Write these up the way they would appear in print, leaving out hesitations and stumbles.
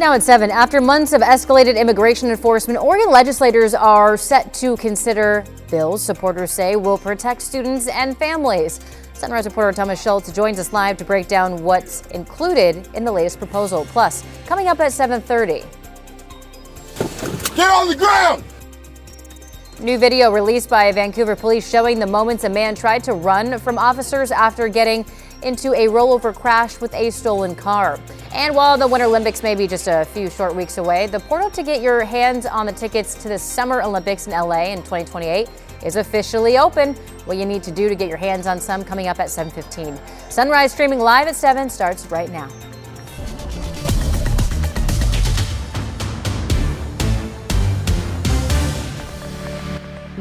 Now at 7, after months of escalated immigration enforcement, Oregon legislators are set to consider bills supporters say will protect students and families. Sunrise reporter Thomas Schultz joins us live to break down what's included in the latest proposal. Plus, coming up at 7:30. Get on the ground! New video released by Vancouver police showing the moments a man tried to run from officers after getting into a rollover crash with a stolen car. And while the Winter Olympics may be just a few short weeks away, the portal to get your hands on the tickets to the Summer Olympics in LA in 2028 is officially open. What you need to do to get your hands on some coming up at 7:15. Sunrise streaming live at 7 starts right now.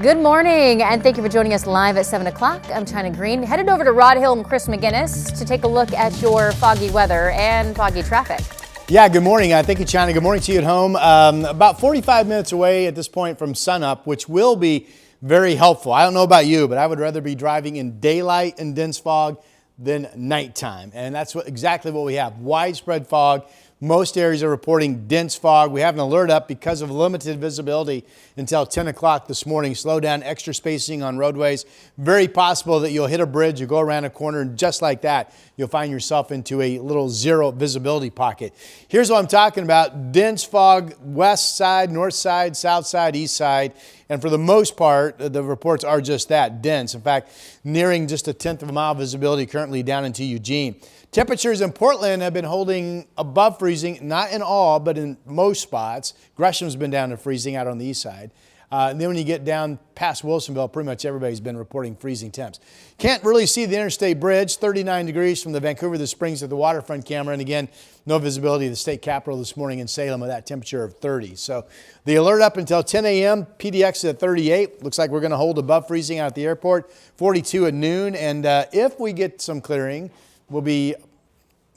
Good morning, and thank you for joining us live at 7 o'clock. I'm China Green, headed over to Rod Hill and Chris McGinnis to take a look at your foggy weather and foggy traffic. Yeah, good morning. Thank you, China. Good morning to you at home. About 45 minutes away at this point from sunup, which will be very helpful. I don't know about you, but I would rather be driving in daylight and dense fog than nighttime. And that's exactly what we have. Widespread fog. Most areas are reporting dense fog. We have an alert up because of limited visibility until 10 o'clock this morning. Slow down, extra spacing on roadways. Very possible that you'll hit a bridge, you go around a corner, and just like that, you'll find yourself into a little zero visibility pocket. Here's what I'm talking about. Dense fog, west side, north side, south side, east side. And for the most part, the reports are just that, dense. In fact, nearing just a tenth of a mile visibility currently down into Eugene. Temperatures in Portland have been holding above freezing, not in all, but in most spots. Gresham's been down to freezing out on the east side. And then when you get down past Wilsonville, pretty much everybody's been reporting freezing temps. Can't really see the interstate bridge, 39 degrees from the Vancouver the Springs to the waterfront camera. And again, no visibility of the state capitol this morning in Salem with that temperature of 30. So the alert up until 10 a.m., PDX is at 38. Looks like we're going to hold above freezing out at the airport, 42 at noon. And if we get some clearing, we'll be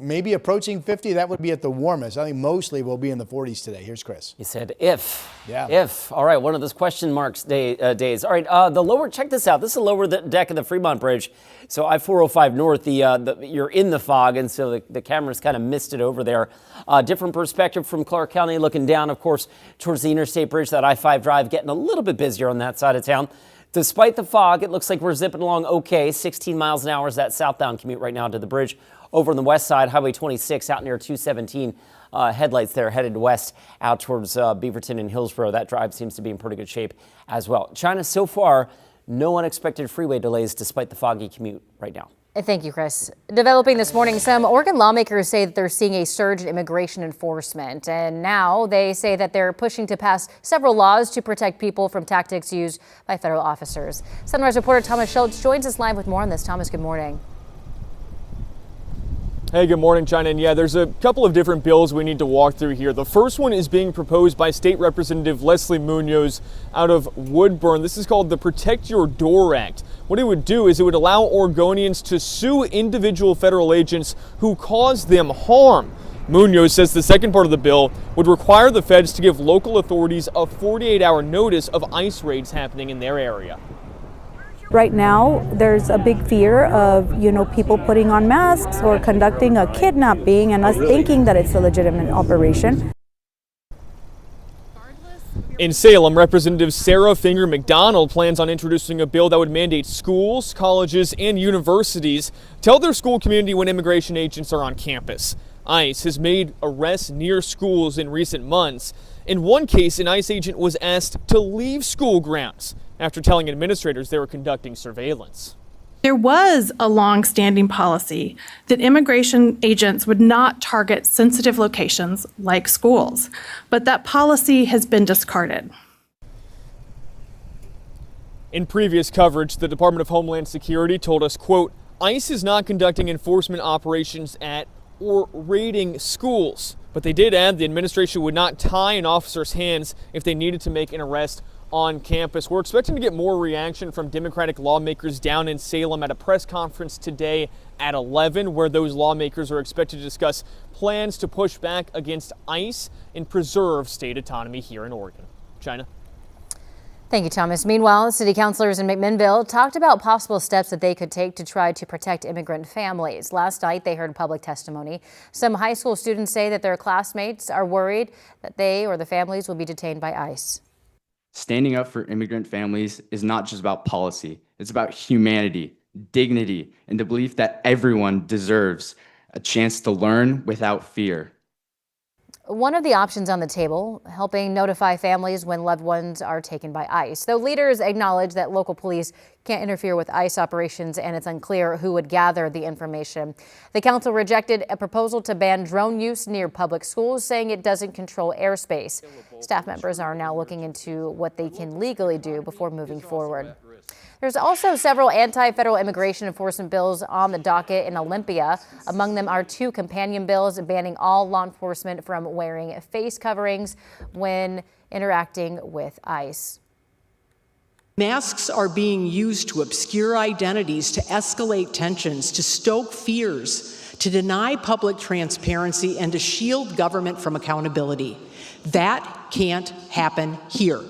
maybe approaching 50. That would be at the warmest. I think mostly we'll be in the 40s today. Here's Chris. You said if. Yeah. If. All right, one of those question marks days. All right, the lower, check this out. This is the lower deck of the Fremont Bridge. So I-405 north, you're in the fog, and so the camera's kind of missed it over there. Different perspective from Clark County, looking down, of course, towards the interstate bridge, that I-5 drive, getting a little bit busier on that side of town. Despite the fog, it looks like we're zipping along okay. 16 miles an hour is that southbound commute right now to the bridge. Over on the west side, Highway 26 out near 217, headlights there headed west out towards Beaverton and Hillsborough. That drive seems to be in pretty good shape as well. China, so far, no unexpected freeway delays despite the foggy commute right now. Thank you, Chris. Developing this morning, some Oregon lawmakers say that they're seeing a surge in immigration enforcement. And now they say that they're pushing to pass several laws to protect people from tactics used by federal officers. Sunrise reporter Thomas Schultz joins us live with more on this. Thomas, good morning. Hey, good morning, China. And yeah, there's a couple of different bills we need to walk through here. The first one is being proposed by State Representative Leslie Munoz out of Woodburn. This is called the Protect Your Door Act. What it would do is it would allow Oregonians to sue individual federal agents who cause them harm. Munoz says the second part of the bill would require the feds to give local authorities a 48-hour notice of ICE raids happening in their area. Right now, there's a big fear of, people putting on masks or conducting a kidnapping and us thinking that it's a legitimate operation. In Salem, Representative Sarah Finger McDonald plans on introducing a bill that would mandate schools, colleges, and universities tell their school community when immigration agents are on campus. ICE has made arrests near schools in recent months. In one case, an ICE agent was asked to leave school grounds after telling administrators they were conducting surveillance. There was a long-standing policy that immigration agents would not target sensitive locations like schools, but that policy has been discarded. In previous coverage, the Department of Homeland Security told us, quote, ICE is not conducting enforcement operations at or raiding schools, but they did add the administration would not tie an officer's hands if they needed to make an arrest on campus. We're expecting to get more reaction from Democratic lawmakers down in Salem at a press conference today at 11, where those lawmakers are expected to discuss plans to push back against ICE and preserve state autonomy here in Oregon. China. Thank you, Thomas. Meanwhile, city councilors in McMinnville talked about possible steps that they could take to try to protect immigrant families. Last night, they heard public testimony. Some high school students say that their classmates are worried that they or the families will be detained by ICE. Standing up for immigrant families is not just about policy. It's about humanity, dignity, and the belief that everyone deserves a chance to learn without fear. One of the options on the table, helping notify families when loved ones are taken by ICE. Though leaders acknowledge that local police can't interfere with ICE operations and it's unclear who would gather the information. The council rejected a proposal to ban drone use near public schools, saying it doesn't control airspace. Staff members are now looking into what they can legally do before moving forward. There's also several anti-federal immigration enforcement bills on the docket in Olympia. Among them are 2 companion bills banning all law enforcement from wearing face coverings when interacting with ICE. Masks are being used to obscure identities, to escalate tensions, to stoke fears, to deny public transparency, and to shield government from accountability. That can't happen here.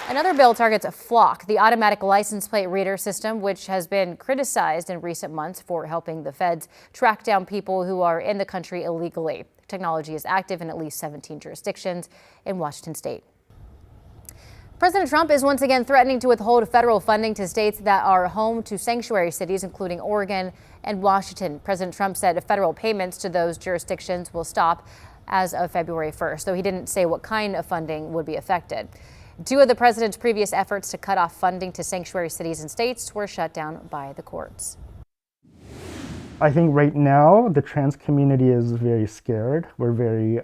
Another bill targets Flock, the automatic license plate reader system, which has been criticized in recent months for helping the feds track down people who are in the country illegally. Technology is active in at least 17 jurisdictions in Washington state. President Trump is once again threatening to withhold federal funding to states that are home to sanctuary cities, including Oregon and Washington. President Trump said federal payments to those jurisdictions will stop as of February 1st, though he didn't say what kind of funding would be affected. 2 of the president's previous efforts to cut off funding to sanctuary cities and states were shut down by the courts. I think right now the trans community is very scared. We're very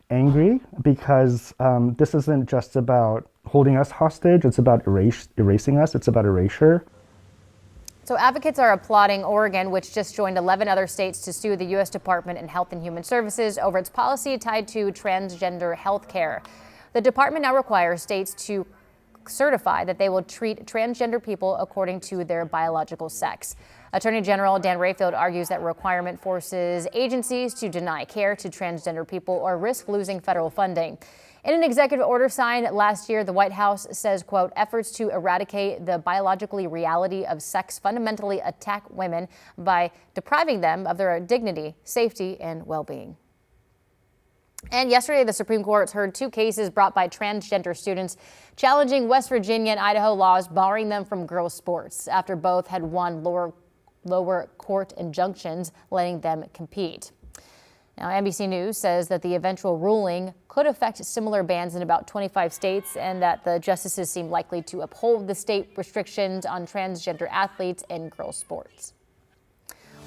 angry because this isn't just about holding us hostage. It's about erasing us. It's about erasure. So advocates are applauding Oregon, which just joined 11 other states to sue the U.S. Department of Health and Human Services over its policy tied to transgender health care. The department now requires states to certify that they will treat transgender people according to their biological sex. Attorney General Dan Rayfield argues that requirement forces agencies to deny care to transgender people or risk losing federal funding. In an executive order signed last year, the White House says, quote, efforts to eradicate the biologically reality of sex fundamentally attack women by depriving them of their dignity, safety, and well-being. And yesterday, the Supreme Court heard 2 cases brought by transgender students challenging West Virginia and Idaho laws barring them from girls' sports after both had won lower court injunctions letting them compete. Now, NBC News says that the eventual ruling could affect similar bans in about 25 states and that the justices seem likely to uphold the state restrictions on transgender athletes in girls' sports.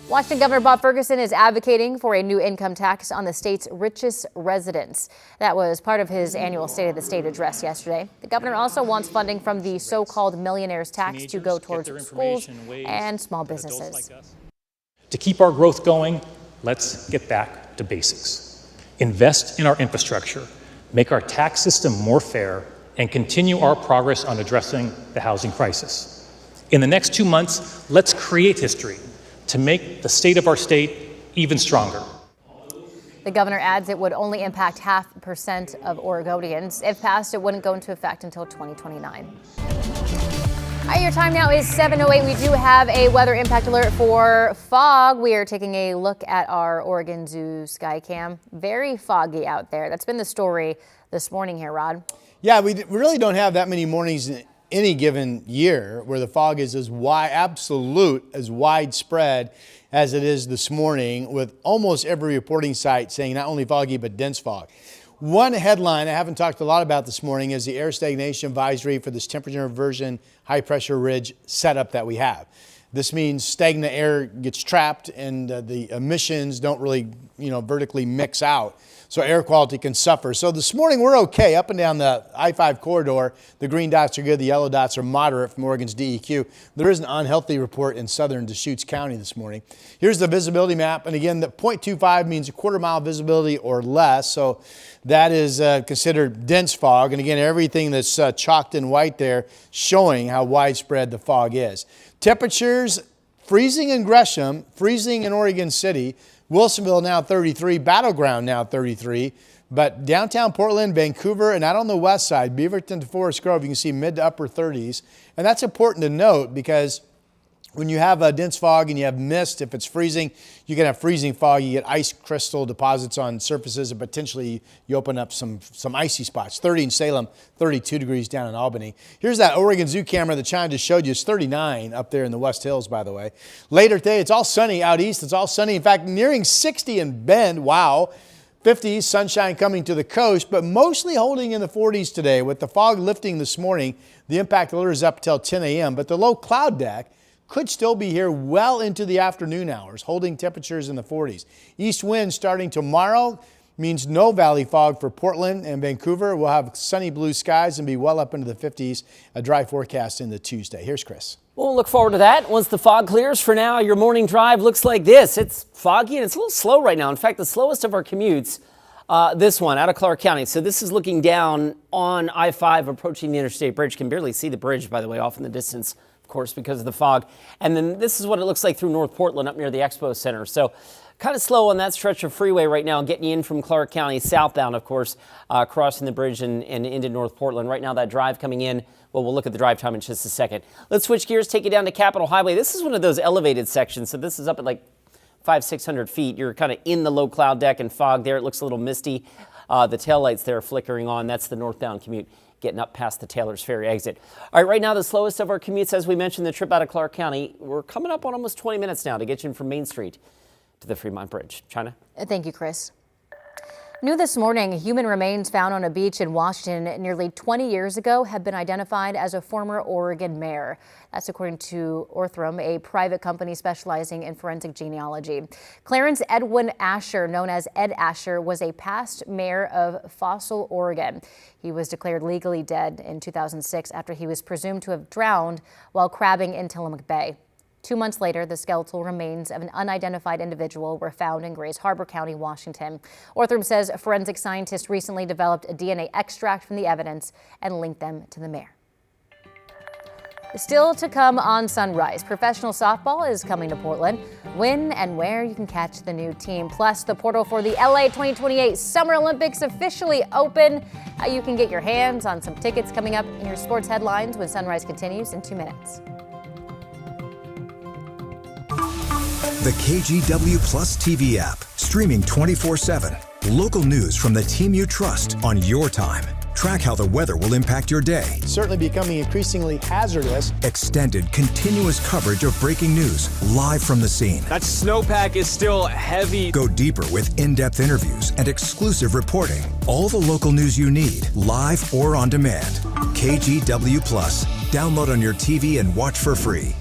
Washington Governor Bob Ferguson is advocating for a new income tax on the state's richest residents. That was part of his annual State of the State address yesterday. The governor also wants funding from the so-called millionaires tax to go towards schools and small businesses. To keep our growth going, let's get back to basics. Invest in our infrastructure, make our tax system more fair, and continue our progress on addressing the housing crisis. In the next 2 months, let's create history to make the state of our state even stronger. The governor adds it would only impact 0.5% of Oregonians. If passed, it wouldn't go into effect until 2029. All right, your time now is 7:08. We do have a weather impact alert for fog. We are taking a look at our Oregon Zoo sky cam. Very foggy out there. That's been the story this morning here, Rod. Yeah, we really don't have that many mornings in any given year where the fog is as widespread as it is this morning, with almost every reporting site saying not only foggy but dense fog. One headline I haven't talked a lot about this morning is the air stagnation advisory for this temperature inversion high pressure ridge setup that we have. This means stagnant air gets trapped and the emissions don't really, vertically mix out. So air quality can suffer. So this morning we're okay up and down the I-5 corridor. The green dots are good. The yellow dots are moderate from Oregon's DEQ. There is an unhealthy report in southern Deschutes County this morning. Here's the visibility map. And again, the 0.25 means a quarter-mile visibility or less. So that is considered dense fog. And again, everything that's chalked in white there showing how widespread the fog is. Temperatures freezing in Gresham, freezing in Oregon City. Wilsonville now 33, Battleground now 33, But downtown Portland, Vancouver, and out on the west side, Beaverton to Forest Grove, you can see mid to upper 30s. And that's important to note because when you have a dense fog and you have mist, if it's freezing, you can have freezing fog. You get ice crystal deposits on surfaces, and potentially you open up some icy spots. 30 in Salem, 32 degrees down in Albany. Here's that Oregon Zoo camera that China just showed you. It's 39 up there in the West Hills, by the way. Later today, it's all sunny out east. It's all sunny. In fact, nearing 60 in Bend. Wow. 50s, sunshine coming to the coast, but mostly holding in the 40s today. With the fog lifting this morning, the impact alert is up until 10 a.m., but the low cloud deck could still be here well into the afternoon hours, holding temperatures in the 40s. East wind starting tomorrow means no valley fog for Portland and Vancouver. We'll have sunny blue skies and be well up into the 50s, a dry forecast into Tuesday. Here's Chris. We'll look forward to that once the fog clears. For now, your morning drive looks like this. It's foggy and it's a little slow right now. In fact, the slowest of our commutes, this one out of Clark County. So this is looking down on I-5 approaching the Interstate Bridge. Can barely see the bridge, by the way, off in the distance, of course, because of the fog. And then this is what it looks like through North Portland up near the Expo Center. So kind of slow on that stretch of freeway right now, getting you in from Clark County southbound, of course, crossing the bridge and into North Portland. Right now, that drive coming in, well, we'll look at the drive time in just a second. Let's switch gears, take you down to Capitol Highway. This is one of those elevated sections. So this is up at like 500-600 feet. You're kind of in the low cloud deck and fog there. It looks a little misty. The taillights there are flickering on. That's the northbound commute getting up past the Taylor's Ferry exit. All right, right now, the slowest of our commutes, as we mentioned, the trip out of Clark County. We're coming up on almost 20 minutes now to get you in from Main Street to the Fremont Bridge. China? Thank you, Chris. New this morning, human remains found on a beach in Washington nearly 20 years ago have been identified as a former Oregon mayor. That's according to Orthram, a private company specializing in forensic genealogy. Clarence Edwin Asher, known as Ed Asher, was a past mayor of Fossil, Oregon. He was declared legally dead in 2006 after he was presumed to have drowned while crabbing in Tillamook Bay. 2 months later, the skeletal remains of an unidentified individual were found in Grays Harbor County, Washington. Orthram says forensic scientists recently developed a DNA extract from the evidence and linked them to the mayor. Still to come on Sunrise, professional softball is coming to Portland. When and where you can catch the new team. Plus, the portal for the LA 2028 Summer Olympics officially open. How you can get your hands on some tickets coming up in your sports headlines when Sunrise continues in 2 minutes. The KGW Plus TV app, streaming 24/7. Local news from the team you trust on your time. Track how the weather will impact your day. Certainly becoming increasingly hazardous. Extended, continuous coverage of breaking news, live from the scene. That snowpack is still heavy. Go deeper with in-depth interviews and exclusive reporting. All the local news you need, live or on demand. KGW Plus. Download on your TV and watch for free.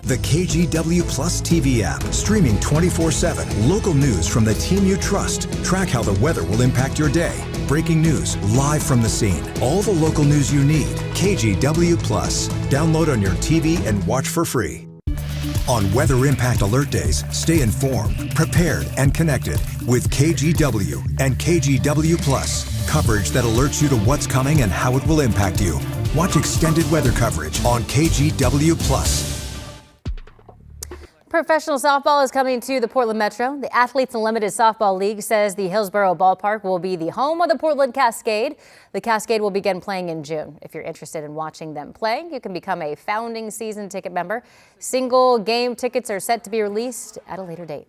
The KGW Plus TV app, streaming 24/7. Local news from the team you trust. Track how the weather will impact your day. Breaking news, live from the scene. All the local news you need. KGW Plus. Download on your TV and watch for free. On Weather Impact Alert Days, stay informed, prepared, and connected with KGW and KGW Plus. Coverage that alerts you to what's coming and how it will impact you. Watch extended weather coverage on KGW Plus. Professional softball is coming to the Portland Metro. The Athletes Unlimited Softball League says the Hillsborough Ballpark will be the home of the Portland Cascade. The Cascade will begin playing in June. If you're interested in watching them play, you can become a founding season ticket member. Single game tickets are set to be released at a later date.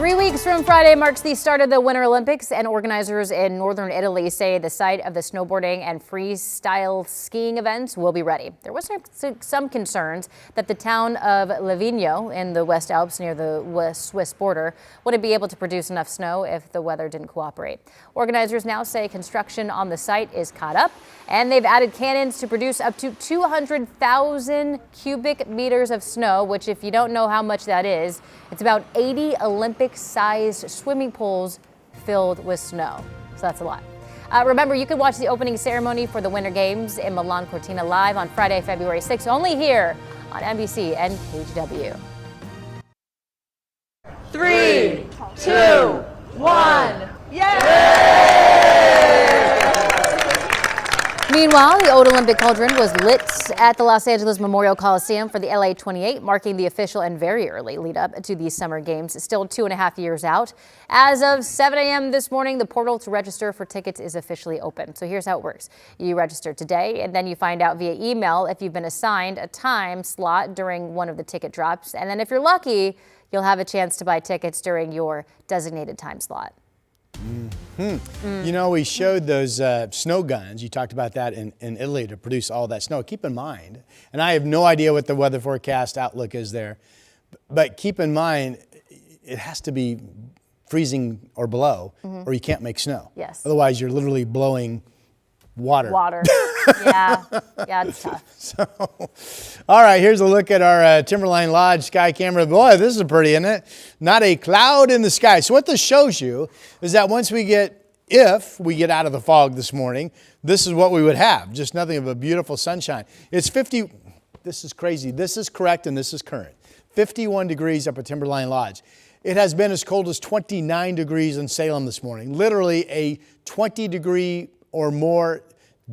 3 weeks from Friday marks the start of the Winter Olympics, and organizers in northern Italy say the site of the snowboarding and freestyle skiing events will be ready. There was some concerns that the town of Livigno in the West Alps near the Swiss border wouldn't be able to produce enough snow if the weather didn't cooperate. Organizers now say construction on the site is caught up, and they've added cannons to produce up to 200,000 cubic meters of snow, which, if you don't know how much that is, it's about 80 Olympic-sized swimming pools filled with snow. So that's a lot. Remember, you can watch the opening ceremony for the Winter Games in Milan Cortina live on Friday, February 6th, only here on NBC and KGW. 3, 2, 1, yay! Meanwhile, the old Olympic cauldron was lit at the Los Angeles Memorial Coliseum for the LA 28, marking the official and very early lead up to the Summer Games, still 2.5 years out. As of 7 a.m. this morning, the portal to register for tickets is officially open. So here's how it works. You register today, and then you find out via email if you've been assigned a time slot during one of the ticket drops. And then if you're lucky, you'll have a chance to buy tickets during your designated time slot. You know, we showed those snow guns. You talked about that in Italy to produce all that snow. Keep in mind, and I have no idea what the weather forecast outlook is there, but keep in mind, it has to be freezing or below, or you can't make snow. Yes. Otherwise, you're literally blowing water. Yeah, it's tough. So, all right, here's a look at our Timberline Lodge sky camera. Boy, this is pretty, isn't it? Not a cloud in the sky. So what this shows you is that if we get out of the fog this morning, this is what we would have. Just nothing but beautiful sunshine. It's 50. This is crazy. This is correct and this is current. 51 degrees up at Timberline Lodge. It has been as cold as 29 degrees in Salem this morning. Literally a 20 degree or more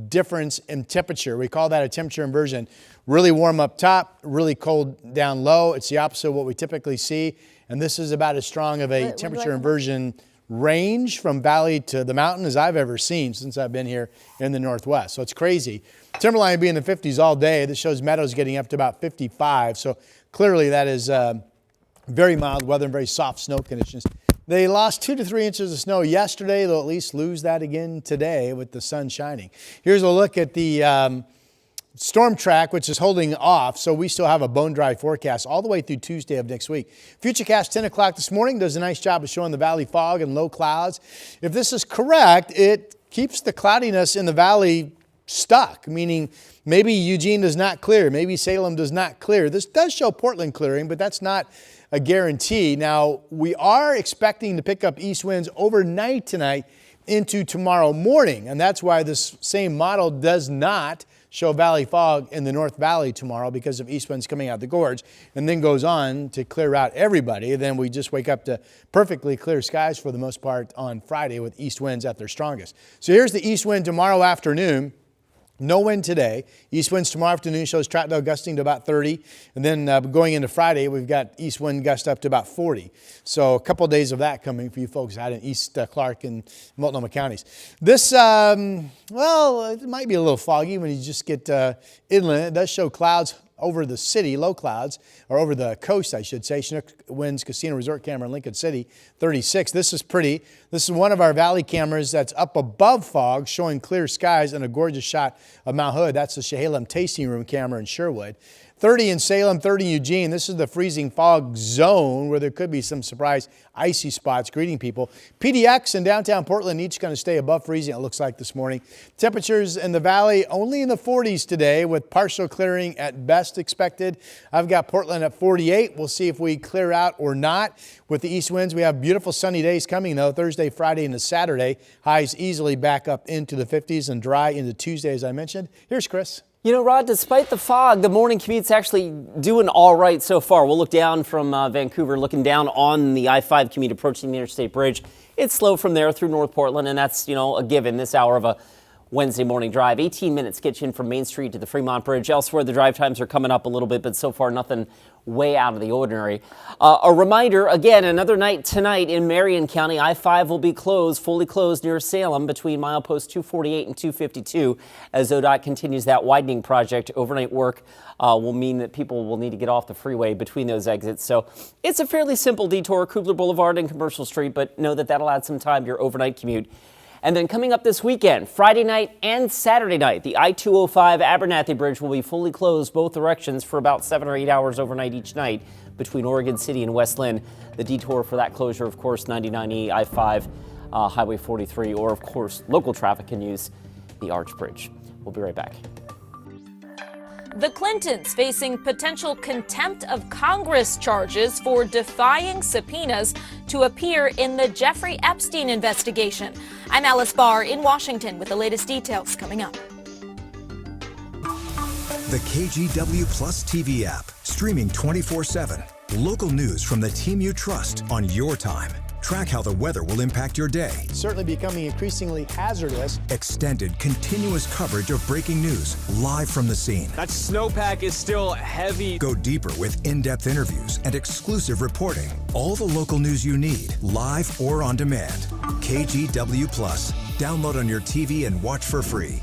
difference in temperature. We call that a temperature inversion. Really warm up top, really cold down low. It's the opposite of what we typically see. And this is about as strong of a temperature inversion range from valley to the mountain as I've ever seen since I've been here in the Northwest. So it's crazy. Timberline will be in the 50s all day. This shows Meadows getting up to about 55. So clearly that is very mild weather and very soft snow conditions. They lost 2 to 3 inches of snow yesterday. They'll at least lose that again today with the sun shining. Here's a look at the storm track, which is holding off. So we still have a bone dry forecast all the way through Tuesday of next week. Futurecast 10 o'clock this morning does a nice job of showing the valley fog and low clouds. If this is correct, it keeps the cloudiness in the valley stuck, meaning maybe Eugene does not clear, maybe Salem does not clear. This does show Portland clearing, but that's not a guarantee. Now, we are expecting to pick up east winds overnight tonight into tomorrow morning, and that's why this same model does not show valley fog in the North Valley tomorrow because of east winds coming out the gorge, and then goes on to clear out everybody. Then we just wake up to perfectly clear skies for the most part on Friday with east winds at their strongest. So here's the east wind tomorrow afternoon. No wind today. East winds tomorrow afternoon shows Troutdale gusting to about 30. And then going into Friday, we've got east wind gust up to about 40. So a couple of days of that coming for you folks out in East Clark and Multnomah counties. This, well, it might be a little foggy when you just get inland. It does show clouds over the city, low clouds, or over the coast, I should say. Chinook Winds Casino Resort camera in Lincoln City, 36. This is pretty. This is one of our valley cameras that's up above fog, showing clear skies and a gorgeous shot of Mount Hood. That's the Chehalem Tasting Room camera in Sherwood. 30 in Salem, 30 in Eugene. This is the freezing fog zone where there could be some surprise icy spots greeting people. PDX and downtown Portland each going to stay above freezing, it looks like this morning. Temperatures in the valley only in the 40s today with partial clearing at best expected. I've got Portland at 48. We'll see if we clear out or not. With the east winds, we have beautiful sunny days coming though, Thursday, Friday, and Saturday. Highs easily back up into the 50s and dry into Tuesday, as I mentioned. Here's Chris. You know, Rod, despite the fog, the morning commute's actually doing all right so far. We'll look down from Vancouver, looking down on the I-5 commute approaching the Interstate Bridge. It's slow from there through North Portland, and that's, you know, a given this hour of a Wednesday morning drive. 18 minutes gets you in from Main Street to the Fremont Bridge. Elsewhere, the drive times are coming up a little bit, but so far nothing way out of the ordinary. A reminder, again, another night tonight in Marion County. I-5 will be closed, fully closed near Salem between mileposts 248 and 252 as ODOT continues that widening project. Overnight work will mean that people will need to get off the freeway between those exits. So it's a fairly simple detour, Kubler Boulevard and Commercial Street, but know that that'll add some time to your overnight commute. And then coming up this weekend, Friday night and Saturday night, the I-205 Abernathy Bridge will be fully closed both directions for about 7 or 8 hours overnight each night between Oregon City and West Lynn. The detour for that closure, of course, 99E, I-5, Highway 43, or, of course, local traffic can use the Arch Bridge. We'll be right back. The Clintons facing potential contempt of Congress charges for defying subpoenas to appear in the Jeffrey Epstein investigation. I'm Alice Barr in Washington with the latest details coming up. The KGW Plus TV app, streaming 24/7. Local news from the team you trust on your time. Track how the weather will impact your day. Certainly becoming increasingly hazardous. Extended, continuous coverage of breaking news live from the scene. That snowpack is still heavy. Go deeper with in-depth interviews and exclusive reporting. All the local news you need, live or on demand. KGW Plus. Download on your TV and watch for free.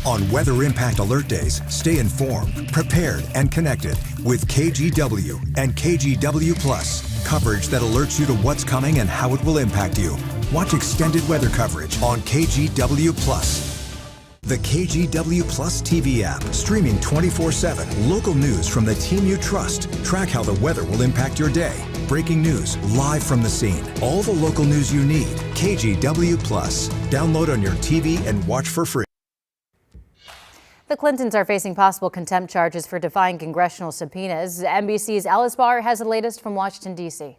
On Weather Impact Alert Days, stay informed, prepared, and connected with KGW and KGW Plus. Coverage that alerts you to what's coming and how it will impact you. Watch extended weather coverage on KGW Plus. The KGW Plus TV app, streaming 24/7. Local news from the team you trust. Track how the weather will impact your day. Breaking news live from the scene. All the local news you need. KGW Plus. Download on your TV and watch for free. The Clintons are facing possible contempt charges for defying congressional subpoenas. NBC's Alice Barr has the latest from Washington, D.C.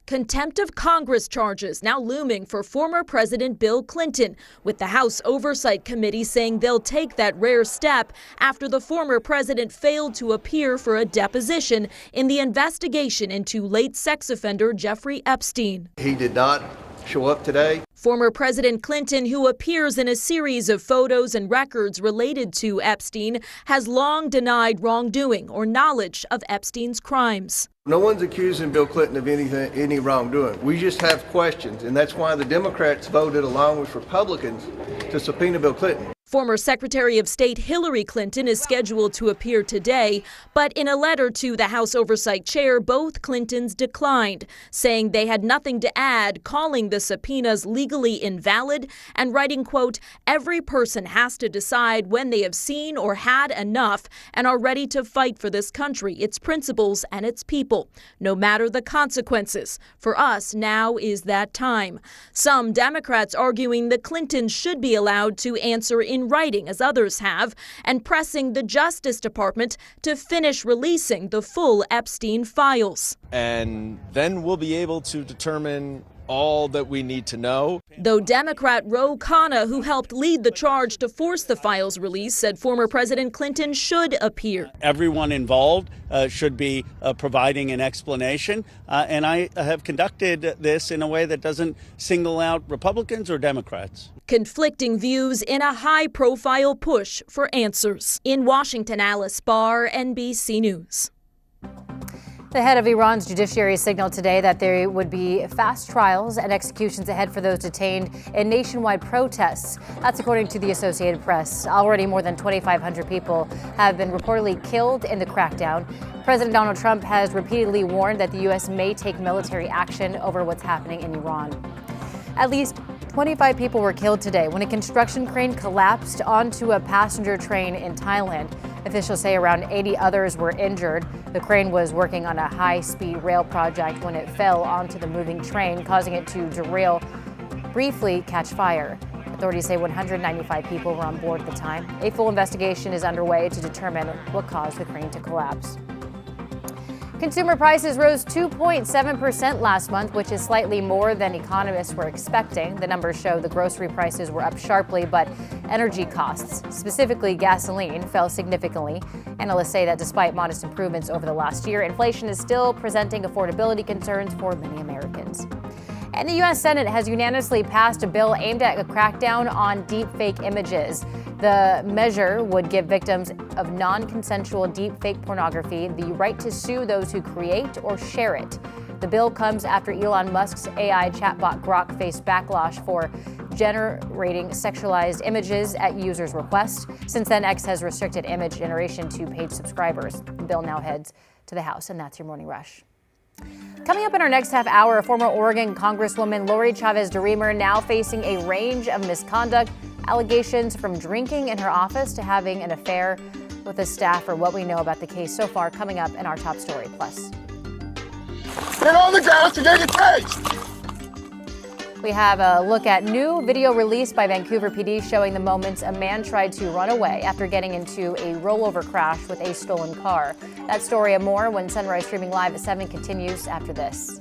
Contempt of Congress charges now looming for former President Bill Clinton, with the House Oversight Committee saying they'll take that rare step after the former president failed to appear for a deposition in the investigation into late sex offender Jeffrey Epstein. He did not show up today. Former President Clinton, who appears in a series of photos and records related to Epstein, has long denied wrongdoing or knowledge of Epstein's crimes. No one's accusing Bill Clinton of any wrongdoing. We just have questions, and that's why the Democrats voted along with Republicans to subpoena Bill Clinton. Former Secretary of State Hillary Clinton is scheduled to appear today, but in a letter to the House Oversight Chair, both Clintons declined, saying they had nothing to add, calling the subpoenas legally invalid, and writing, quote, "Every person has to decide when they have seen or had enough and are ready to fight for this country, its principles, and its people, no matter the consequences. For us, now is that time." Some Democrats arguing the Clintons should be allowed to answer in writing, as others have, and pressing the Justice Department to finish releasing the full Epstein files. And then we'll be able to determine all that we need to know. Though Democrat Ro Khanna, who helped lead the charge to force the files release, said former President Clinton should appear. Everyone involved should be providing an explanation, and I have conducted this in a way that doesn't single out Republicans or Democrats. Conflicting views in a high-profile push for answers. In Washington, Alice Barr, NBC News. The head of Iran's judiciary signaled today that there would be fast trials and executions ahead for those detained in nationwide protests. That's according to the Associated Press. Already more than 2,500 people have been reportedly killed in the crackdown. President Donald Trump has repeatedly warned that the U.S. may take military action over what's happening in Iran. At least 25 people were killed today when a construction crane collapsed onto a passenger train in Thailand. Officials say around 80 others were injured. The crane was working on a high-speed rail project when it fell onto the moving train, causing it to derail, briefly catch fire. Authorities say 195 people were on board at the time. A full investigation is underway to determine what caused the crane to collapse. Consumer prices rose 2.7% last month, which is slightly more than economists were expecting. The numbers show the grocery prices were up sharply, but energy costs, specifically gasoline, fell significantly. Analysts say that despite modest improvements over the last year, inflation is still presenting affordability concerns for many Americans. And the U.S. Senate has unanimously passed a bill aimed at a crackdown on deepfake images. The measure would give victims of non-consensual deepfake pornography the right to sue those who create or share it. The bill comes after Elon Musk's AI chatbot Grok faced backlash for generating sexualized images at users' request. Since then, X has restricted image generation to paid subscribers. The bill now heads to the House, and that's your Morning Rush. Coming up in our next half hour, former Oregon Congresswoman Lori Chavez-DeRemer now facing a range of misconduct, allegations from drinking in her office to having an affair with a staffer. What we know about the case so far coming up in our top story. Plus, Get on the ground to get tased! we have a look at new video released by Vancouver PD showing the moments a man tried to run away after getting into a rollover crash with a stolen car. That story and more when Sunrise streaming live at 7 continues after this.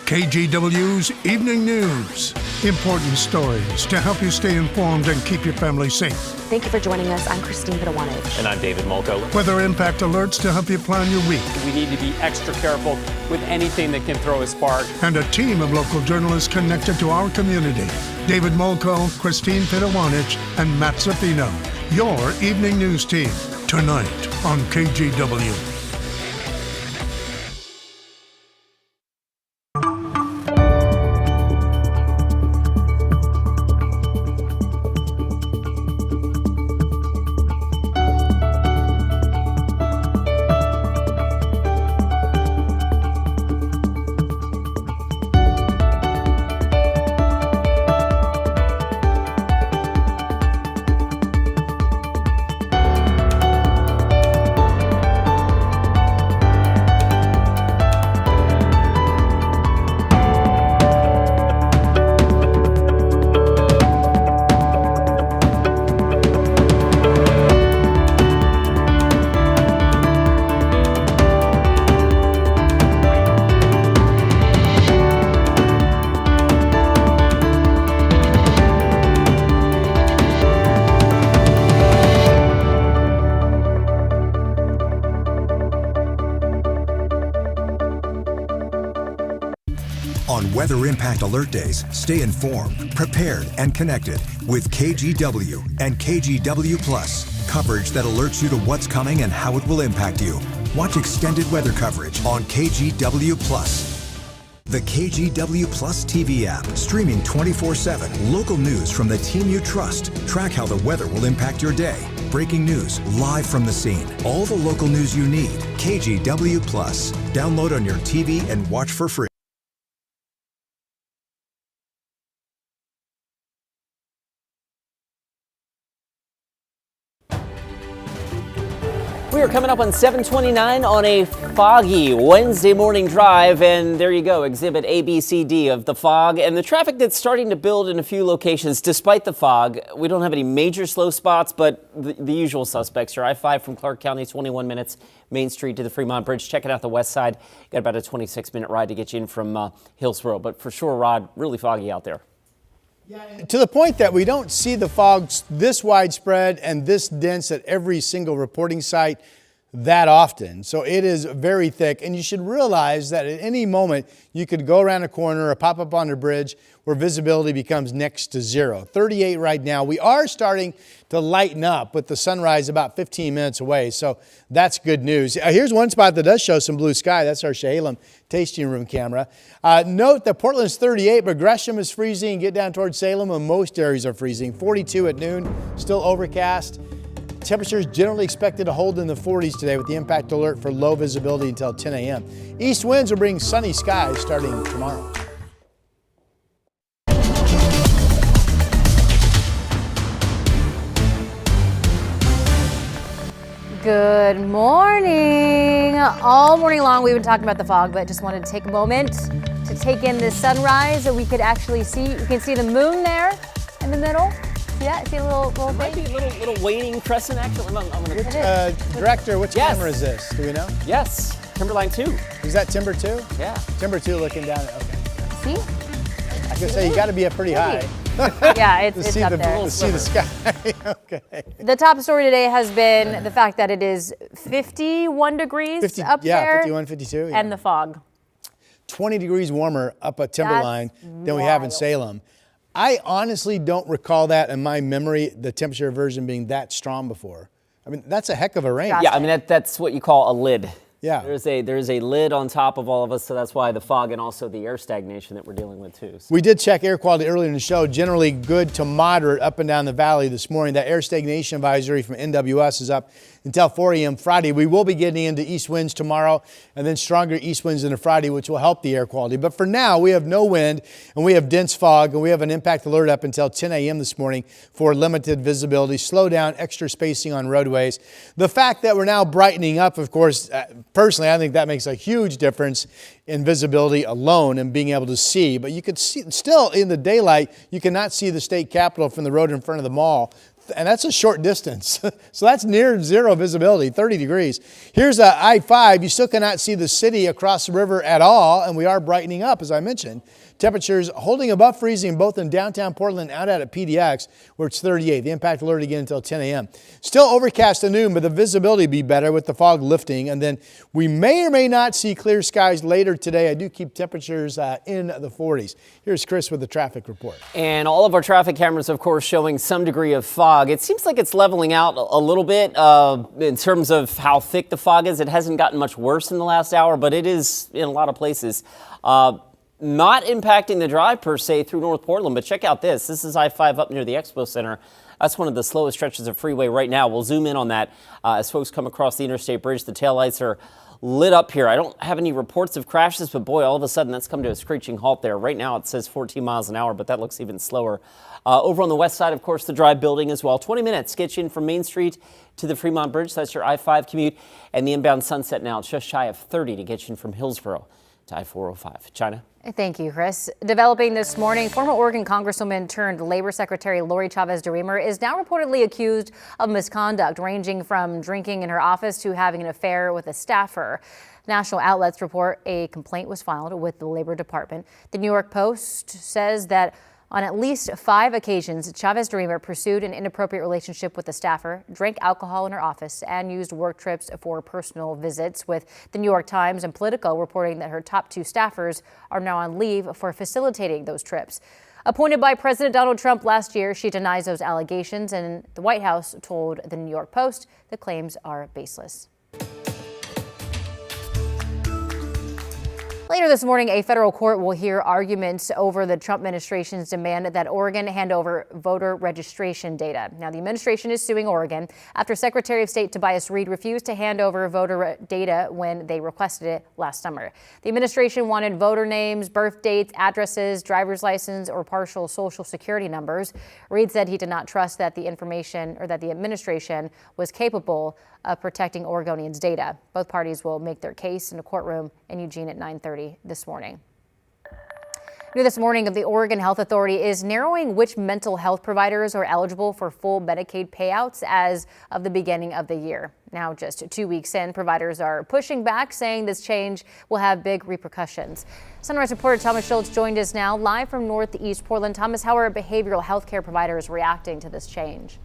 KGW's Evening News. Important stories to help you stay informed and keep your family safe. Thank you for joining us. I'm Christine Pitawanich. And I'm David Molko. Weather impact alerts to help you plan your week. We need to be extra careful with anything that can throw a spark. And a team of local journalists connected to our community. David Molko, Christine Pitawanich, and Matt Zaffino. Your Evening News team. Tonight on KGW. On Weather Impact Alert Days, stay informed, prepared, and connected with KGW and KGW Plus. Coverage that alerts you to what's coming and how it will impact you. Watch extended weather coverage on KGW Plus. The KGW Plus TV app, streaming 24/7. Local news from the team you trust. Track how the weather will impact your day. Breaking news live from the scene. All the local news you need. KGW Plus. Download on your TV and watch for free. We are coming up on 7:29 on a foggy Wednesday morning drive, and there you go, exhibit A, B, C, D of the fog and the traffic that's starting to build in a few locations despite the fog. We don't have any major slow spots, but the usual suspects are I-5 from Clark County, 21 minutes, Main Street to the Fremont Bridge. Checking out the west side, got about a 26-minute ride to get you in from Hillsborough, but for sure, Rod, really foggy out there. To the point that we don't see the fog this widespread and this dense at every single reporting site. that often. So it is very thick, and you should realize that at any moment you could go around a corner or pop up on a bridge where visibility becomes next to zero. 38 right now. We are starting to lighten up with the sunrise about 15 minutes away, so that's good news. Here's one spot that does show some blue sky. That's our Chehalem tasting room camera. Note that Portland's 38, but Gresham is freezing. Get down towards Salem, and most areas are freezing. 42 at noon, still overcast. Temperatures generally expected to hold in the 40s today with the impact alert for low visibility until 10 a.m. East winds will bring sunny skies starting tomorrow. Good morning. All morning long we've been talking about the fog, but just wanted to take a moment to take in the sunrise that we could actually see. You can see the moon there in the middle. See that? See a little thing? Might be a little waning crescent action. I'm gonna Director, which camera is this? Do we know? Yes, Timberline 2. Is that Timber 2? Yeah. Timber 2 looking down. Okay. See? I was gonna say you got to be up pretty high. Yeah, it's up there. To see the sky. Okay. The top story today has been the fact that it is 51 degrees up there. Yeah, 51, 52. Yeah. And the fog. 20 degrees warmer up at Timberline than we have in Salem. I honestly don't recall that in my memory, the temperature aversion being that strong before. I mean, that's a heck of a range. Yeah, I mean, that's what you call a lid. Yeah. There's a lid on top of all of us, so that's why the fog and also the air stagnation that we're dealing with too. So. We did check air quality earlier in the show, generally good to moderate up and down the valley this morning. That air stagnation advisory from NWS is up until 4 a.m. Friday. We will be getting into east winds tomorrow and then stronger east winds into Friday, which will help the air quality. But for now, we have no wind and we have dense fog and we have an impact alert up until 10 a.m. this morning for limited visibility, slow down, extra spacing on roadways. The fact that we're now brightening up, of course, personally, I think that makes a huge difference in visibility alone and being able to see. But you could see still in the daylight, you cannot see the state capitol from the road in front of the mall. And that's a short distance. So that's near zero visibility, 30 degrees. Here's I-5. You still cannot see the city across the river at all. And we are brightening up, as I mentioned. Temperatures holding above freezing both in downtown Portland and out at PDX, where it's 38. The impact alert again until 10 a.m. Still overcast at noon, but the visibility will be better with the fog lifting. And then we may or may not see clear skies later today. I do keep temperatures in the 40s. Here's Chris with the traffic report. And all of our traffic cameras, of course, showing some degree of fog. It seems like it's leveling out a little bit in terms of how thick the fog is. It hasn't gotten much worse in the last hour, but it is in a lot of places. Not impacting the drive per se through North Portland, but check out this. This is I-5 up near the Expo Center. That's one of the slowest stretches of freeway right now. We'll zoom in on that as folks come across the interstate bridge. The taillights are lit up here. I don't have any reports of crashes, but boy, all of a sudden that's come to a screeching halt there. Right now it says 14 miles an hour, but that looks even slower. Over on the west side, of course, the drive building as well. 20 minutes gets you in from Main Street to the Fremont Bridge. That's your I-5 commute. And the inbound Sunset now, it's just shy of 30 to get you in from Hillsborough to I-405. China? Thank you, Chris. Developing this morning, former Oregon Congresswoman turned Labor Secretary Lori Chavez-DeRemer is now reportedly accused of misconduct, ranging from drinking in her office to having an affair with a staffer. National outlets report a complaint was filed with the Labor Department. The New York Post says that on at least 5 occasions, Chavez-DeRemer pursued an inappropriate relationship with a staffer, drank alcohol in her office, and used work trips for personal visits, with the New York Times and Politico reporting that her top 2 staffers are now on leave for facilitating those trips. Appointed by President Donald Trump last year, she denies those allegations, and the White House told the New York Post the claims are baseless. Later this morning, a federal court will hear arguments over the Trump administration's demand that Oregon hand over voter registration data. Now, the administration is suing Oregon after Secretary of State Tobias Reed refused to hand over voter data when they requested it last summer. The administration wanted voter names, birth dates, addresses, driver's license, or partial social security numbers. Reed said he did not trust that the information or that the administration was capable of protecting Oregonians' data. Both parties will make their case in a courtroom in Eugene at 9:30 this morning. New this morning, the Oregon Health Authority is narrowing which mental health providers are eligible for full Medicaid payouts as of the beginning of the year. Now, just 2 weeks in, providers are pushing back, saying this change will have big repercussions. Sunrise reporter Thomas Schultz joined us now live from Northeast Portland. Thomas, how are behavioral health care providers reacting to this change?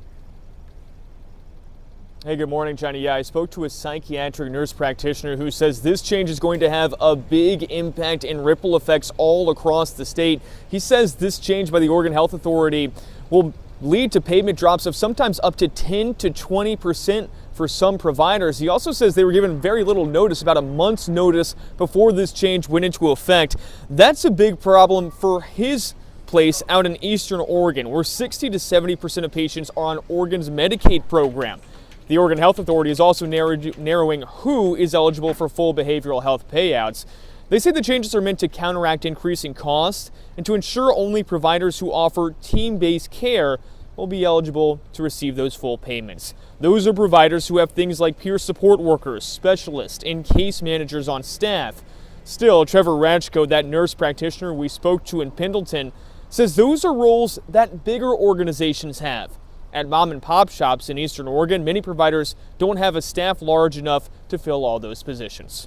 Hey, good morning, China. Yeah, I spoke to a psychiatric nurse practitioner who says this change is going to have a big impact and ripple effects all across the state. He says this change by the Oregon Health Authority will lead to payment drops of sometimes up to 10 to 20% for some providers. He also says they were given very little notice, about a month's notice before this change went into effect. That's a big problem for his place out in Eastern Oregon, where 60 to 70% of patients are on Oregon's Medicaid program. The Oregon Health Authority is also narrowing who is eligible for full behavioral health payouts. They say the changes are meant to counteract increasing costs and to ensure only providers who offer team-based care will be eligible to receive those full payments. Those are providers who have things like peer support workers, specialists, and case managers on staff. Still, Trevor Ratchko, that nurse practitioner we spoke to in Pendleton, says those are roles that bigger organizations have. At mom and pop shops in Eastern Oregon, many providers don't have a staff large enough to fill all those positions.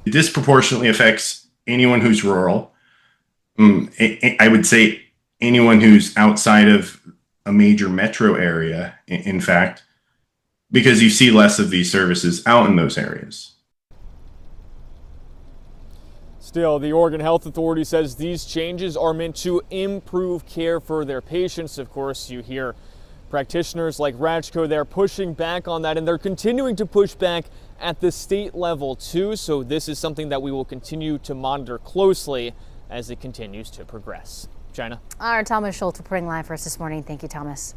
It disproportionately affects anyone who's rural. I would say anyone who's outside of a major metro area, in fact, because you see less of these services out in those areas. Still, the Oregon Health Authority says these changes are meant to improve care for their patients. Of course, you hear practitioners like Ratchko there pushing back on that, and they're continuing to push back at the state level too. So this is something that we will continue to monitor closely as it continues to progress. China. Our Thomas Schultz reporting live for us this morning. Thank you, Thomas.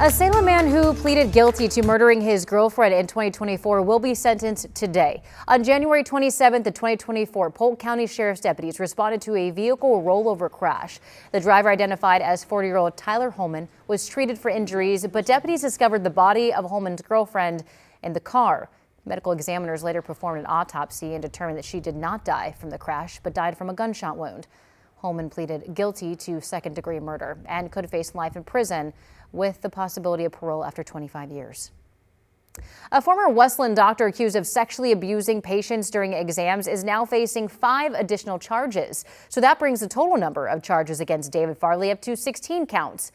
A Salem man who pleaded guilty to murdering his girlfriend in 2024 will be sentenced today. On January 27th of 2024, Polk County Sheriff's deputies responded to a vehicle rollover crash. The driver, identified as 40-year-old Tyler Holman, was treated for injuries, but deputies discovered the body of Holman's girlfriend in the car. Medical examiners later performed an autopsy and determined that she did not die from the crash, but died from a gunshot wound. Holman pleaded guilty to second-degree murder and could face life in prison with the possibility of parole after 25 years. A former Westland doctor accused of sexually abusing patients during exams is now facing 5 additional charges. So that brings the total number of charges against David Farley up to 16 counts.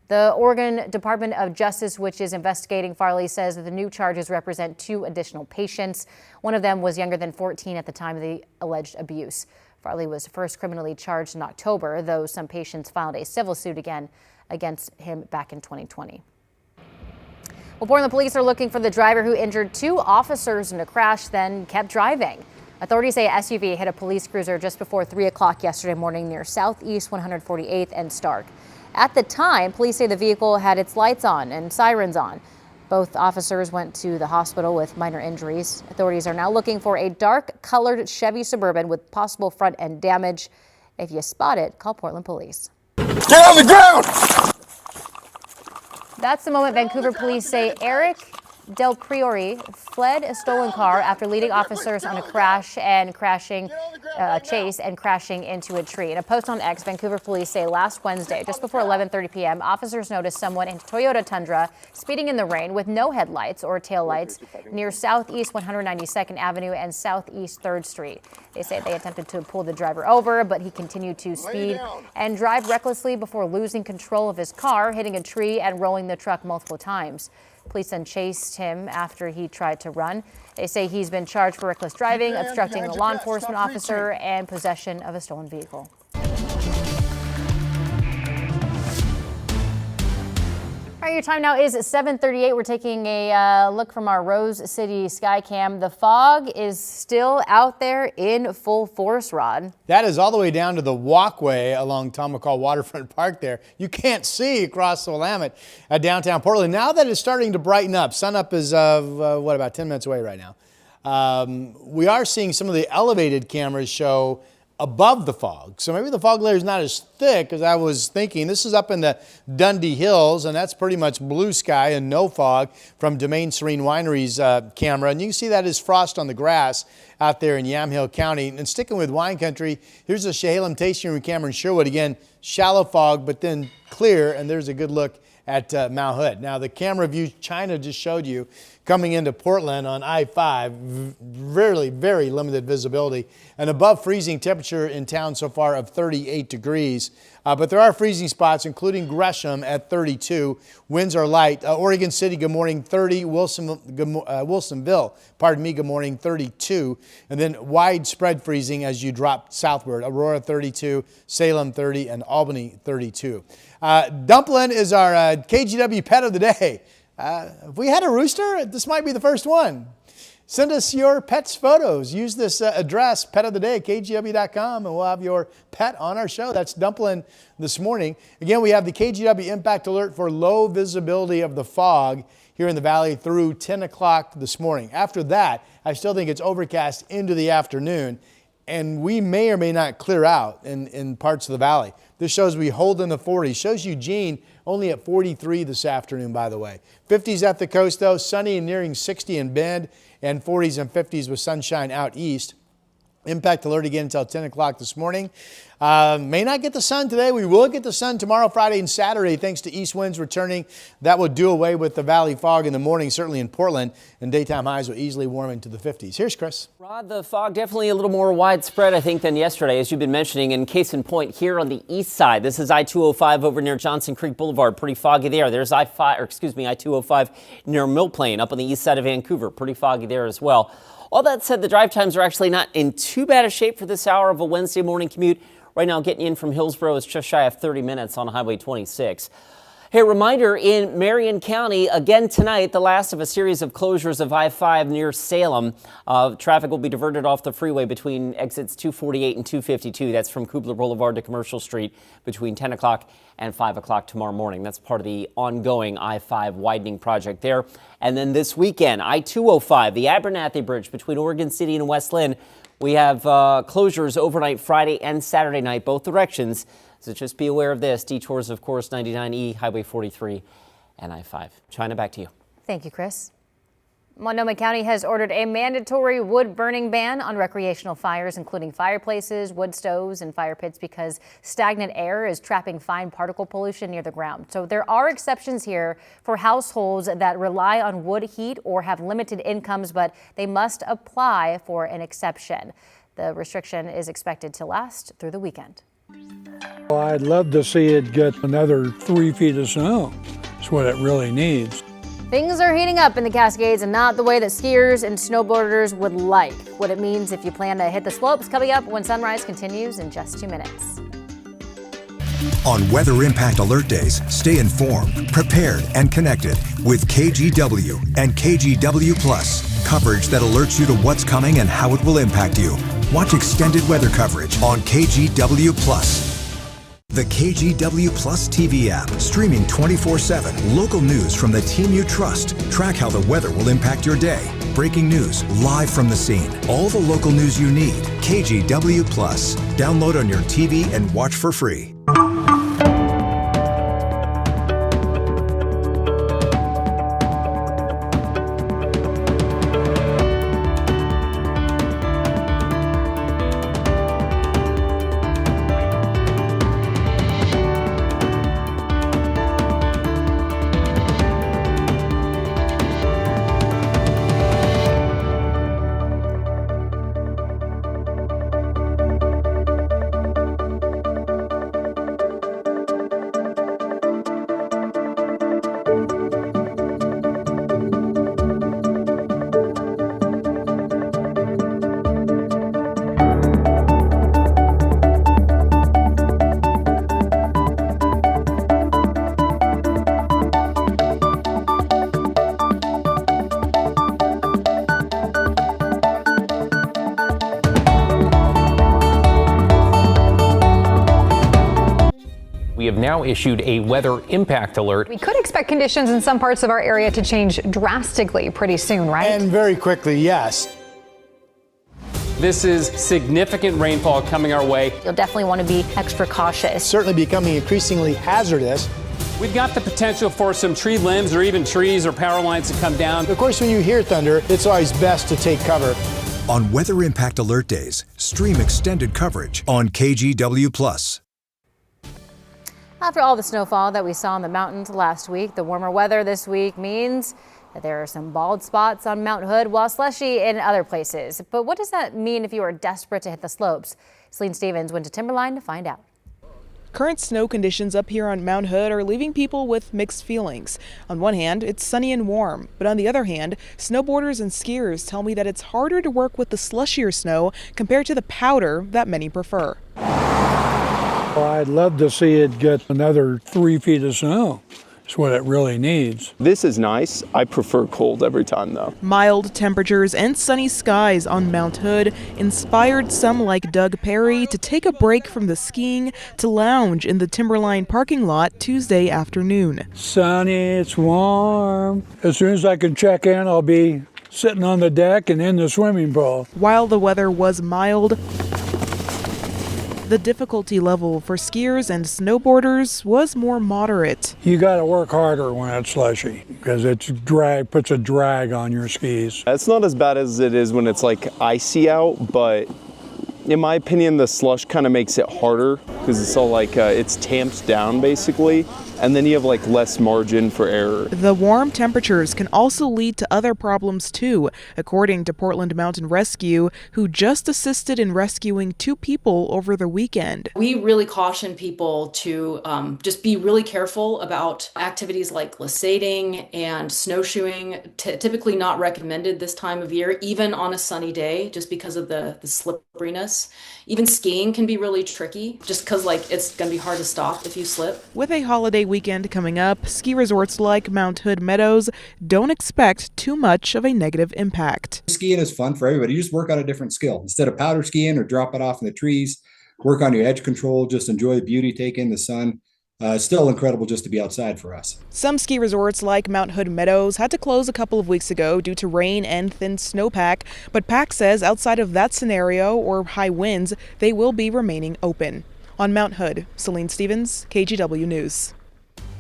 The Oregon Department of Justice, which is investigating Farley, says that the new charges represent 2 additional patients. One of them was younger than 14 at the time of the alleged abuse. Farley was first criminally charged in October, though some patients filed a civil suit against him back in 2020. Well, Portland police are looking for the driver who injured 2 officers in a crash, then kept driving. Authorities say a SUV hit a police cruiser just before 3 o'clock yesterday morning near Southeast 148th and Stark. At the time, police say the vehicle had its lights on and sirens on. Both officers went to the hospital with minor injuries. Authorities are now looking for a dark-colored Chevy Suburban with possible front-end damage. If you spot it, call Portland police. Get on the ground! That's the moment Vancouver police say Eric Del Priori fled a stolen car after leading officers on a chase and crashing into a tree. In a post on X, Vancouver police say last Wednesday, just before 11:30 p.m., officers noticed someone in Toyota Tundra speeding in the rain with no headlights or taillights near Southeast 192nd Avenue and Southeast 3rd Street. They say they attempted to pull the driver over, but he continued to speed and drive recklessly before losing control of his car, hitting a tree and rolling the truck multiple times. Police then chased him after he tried to run. They say he's been charged for reckless driving, obstructing a law enforcement officer, and possession of a stolen vehicle. All right, your time now is 7:38. We're taking a look from our Rose City Skycam. The fog is still out there in full force, Rod. That is all the way down to the walkway along Tom McCall Waterfront Park there. You can't see across the Willamette at downtown Portland. Now that it's starting to brighten up, sunup is, about 10 minutes away right now. We are seeing some of the elevated cameras show above the fog. So maybe the fog layer is not as thick as I was thinking. This is up in the Dundee Hills, and that's pretty much blue sky and no fog from Domaine Serene Winery's camera. And you can see that is frost on the grass out there in Yamhill County. And sticking with wine country, here's the Chehalem Tasting Room camera in Sherwood. Again, shallow fog, but then clear, and there's a good look at Mount Hood. Now, the camera view China just showed you coming into Portland on I-5, really very limited visibility. An above freezing temperature in town so far of 38 degrees. But there are freezing spots, including Gresham at 32. Winds are light. Oregon City, good morning, 30. Wilsonville, good morning, 32. And then widespread freezing as you drop southward. Aurora, 32. Salem, 30. And Albany, 32. Dumplin is our KGW pet of the day. If we had a rooster, this might be the first one. Send us your pet's photos. Use this address, petoftheday@kgw.com, and we'll have your pet on our show. That's Dumplin this morning. Again, we have the KGW impact alert for low visibility of the fog here in the valley through 10 o'clock this morning. After that, I still think it's overcast into the afternoon, and we may or may not clear out in parts of the valley. This shows we hold in the 40s. Shows Eugene only at 43 this afternoon, by the way. 50s at the coast, though. Sunny and nearing 60 in Bend, and 40s and 50s with sunshine out east. Impact alert again until 10 o'clock this morning. May not get the sun today. We will get the sun tomorrow, Friday, and Saturday, thanks to east winds returning. That will do away with the valley fog in the morning, certainly in Portland, and daytime highs will easily warm into the 50s. Here's Chris. Rod, the fog definitely a little more widespread, I think, than yesterday, as you've been mentioning. And case in point, here on the east side, this is I-205 over near Johnson Creek Boulevard. Pretty foggy there. There's I-205 near Mill Plain up on the east side of Vancouver. Pretty foggy there as well. All that said, the drive times are actually not in too bad a shape for this hour of a Wednesday morning commute. Right now, getting in from Hillsborough is just shy of 30 minutes on Highway 26. Hey, reminder, in Marion County, again tonight, the last of a series of closures of I-5 near Salem. Traffic will be diverted off the freeway between exits 248 and 252. That's from Kubler Boulevard to Commercial Street between 10 o'clock and 5 o'clock tomorrow morning. That's part of the ongoing I-5 widening project there. And then this weekend, I-205, the Abernathy Bridge between Oregon City and West Lynn. We have closures overnight Friday and Saturday night, both directions. So just be aware of this. Detours, of course, 99E, Highway 43, and I-5. China, back to you. Thank you, Chris. Multnomah County has ordered a mandatory wood burning ban on recreational fires, including fireplaces, wood stoves, and fire pits, because stagnant air is trapping fine particle pollution near the ground. So there are exceptions here for households that rely on wood heat or have limited incomes, but they must apply for an exception. The restriction is expected to last through the weekend. Well, I'd love to see it get another 3 feet of snow. That's what it really needs. Things are heating up in the Cascades, and not the way that skiers and snowboarders would like. What it means if you plan to hit the slopes coming up when sunrise continues in just 2 minutes. On Weather Impact Alert Days, stay informed, prepared, and connected with KGW and KGW Plus. Coverage that alerts you to what's coming and how it will impact you. Watch extended weather coverage on KGW Plus. The KGW Plus TV app, streaming 24/7. Local news from the team you trust. Track how the weather will impact your day. Breaking news live from the scene. All the local news you need. KGW Plus. Download on your TV and watch for free. We have now issued a weather impact alert. We could expect conditions in some parts of our area to change drastically pretty soon, right? And very quickly, yes. This is significant rainfall coming our way. You'll definitely want to be extra cautious. Certainly becoming increasingly hazardous. We've got the potential for some tree limbs or even trees or power lines to come down. Of course, when you hear thunder, it's always best to take cover. On Weather Impact Alert Days, stream extended coverage on KGW Plus. After all the snowfall that we saw in the mountains last week, the warmer weather this week means that there are some bald spots on Mount Hood, while slushy in other places. But what does that mean if you are desperate to hit the slopes? Celine Stevens went to Timberline to find out. Current snow conditions up here on Mount Hood are leaving people with mixed feelings. On one hand, it's sunny and warm, but on the other hand, snowboarders and skiers tell me that it's harder to work with the slushier snow compared to the powder that many prefer. I'd love to see it get another 3 feet of snow. It's what it really needs. This is nice. I prefer cold every time though. Mild temperatures and sunny skies on Mount Hood inspired some like Doug Perry to take a break from the skiing to lounge in the Timberline parking lot Tuesday afternoon. Sunny, it's warm. As soon as I can check in, I'll be sitting on the deck and in the swimming pool. While the weather was mild, the difficulty level for skiers and snowboarders was more moderate. You got to work harder when it's slushy because puts a drag on your skis. It's not as bad as it is when it's like icy out, but in my opinion, the slush kind of makes it harder because it's all like it's tamped down basically, and then you have like less margin for error. The warm temperatures can also lead to other problems too, according to Portland Mountain Rescue, who just assisted in rescuing 2 people over the weekend. We really caution people to just be really careful about activities like glissading and snowshoeing, typically not recommended this time of year, even on a sunny day, just because of the slipperiness. Even skiing can be really tricky just because it's going to be hard to stop if you slip. With a holiday weekend coming up, ski resorts like Mount Hood Meadows don't expect too much of a negative impact. Skiing is fun for everybody. You just work on a different skill. Instead of powder skiing or drop it off in the trees, work on your edge control, just enjoy the beauty, take in the sun. It's still incredible just to be outside for us. Some ski resorts like Mount Hood Meadows had to close a couple of weeks ago due to rain and thin snowpack, but PAC says outside of that scenario or high winds, they will be remaining open. On Mount Hood, Celine Stevens, KGW News.